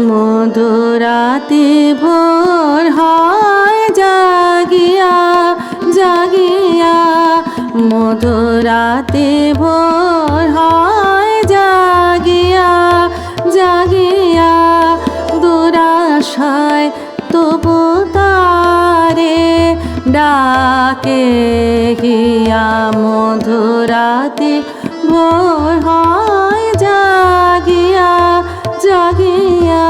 মধুরাতে ভোর হয় জাগিয়া জাগিয়া, মধুরাতে ভোর হয় জাগিয়া জাগিয়া, দুরাশায় তবু তারে ডাকে হিয়া। মধুরাতে ভোর হয় জাগিয়া জাগিয়া,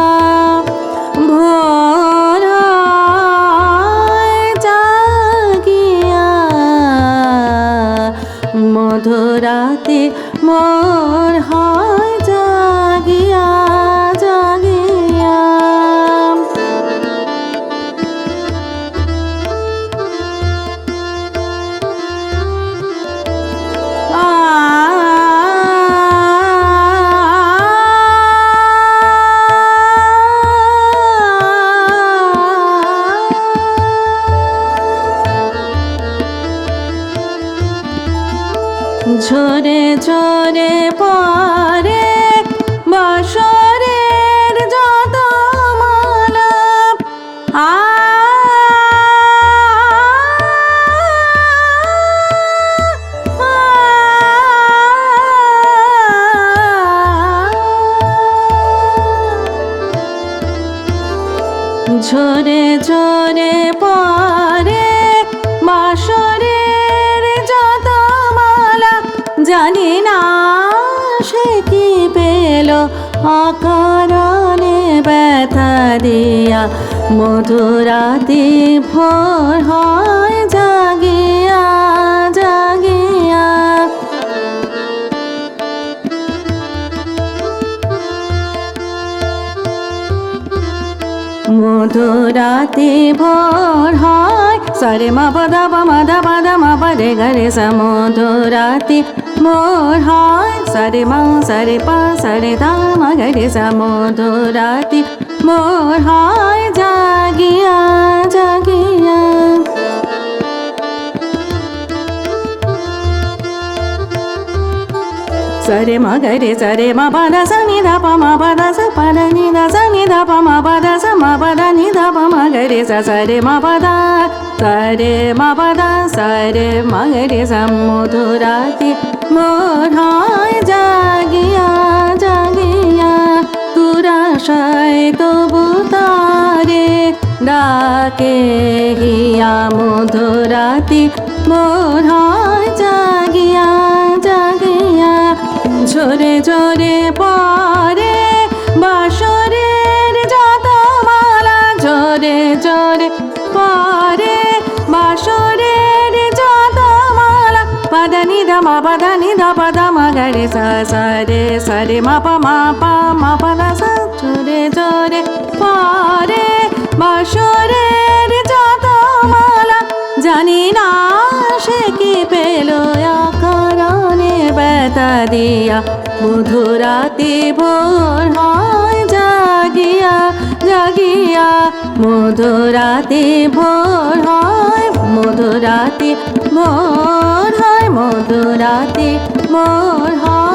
ভোর হয় জাগিয়া, মধুরাতে ভোর হয় জাগিয়া জাগিয়া। ঝরে ঝরে পরে বছরের যত মালা, ঝরে ঝরে পরে বাঁশরের যত মালা, জানি না সে কি পেল অকারণে ব্যথা দিয়া। মধুরাতে ভোর হয় জাগিয়া জাগিয়া, মধুরাতে ভোর হয় সারে মা পদা পা মা ধা পা ধা মা পা রে গা রে সা। মধুরাতে ভোর হয় সারে মা সারে পা সারে ধা মা গা রে সা। মধুরাতে ভোর হয় জাগিয়া জাগিয়া, সরে মা গা রে সরে মা পা ধা সা নি ধা পা মা পা ধা সা পা ধা নি ধা সা নি ধা পা মা পা ধা সা মা পা ধা নি ধা পা মা গা রে সা। সরে মা পা ধা সরে মা পা ধা সরে মা গা রে সা। মধুরাতে ভোর হয় জাগিয়া জাগিয়া, দুরাশায় তবু তারে ডাকে হিয়া। মধুরাতে ভোর হয় জাগিয়া জাগিয়া, ঝরে ঝরে পরে বাঁশরের যত মালা, ঝরে ঝরে পরে বাঁশরের যত মালা, পাদা নি ধা মা পাদা নি ধা পাদা মা গা রে সা। সরে সরে মা পা মা পাদা সা। ঝরে ঝরে পরে বাঁশরের যত মালা, জানি না সে কি পেল অকারণে ব্যথা দিয়া। মধুরাতে ভোর হয় জাগিয়া জাগিয়া, মধুরাতে ভোর হয়, মধুরাতে ভোর হয়, মধুরাতে ভোর হয়।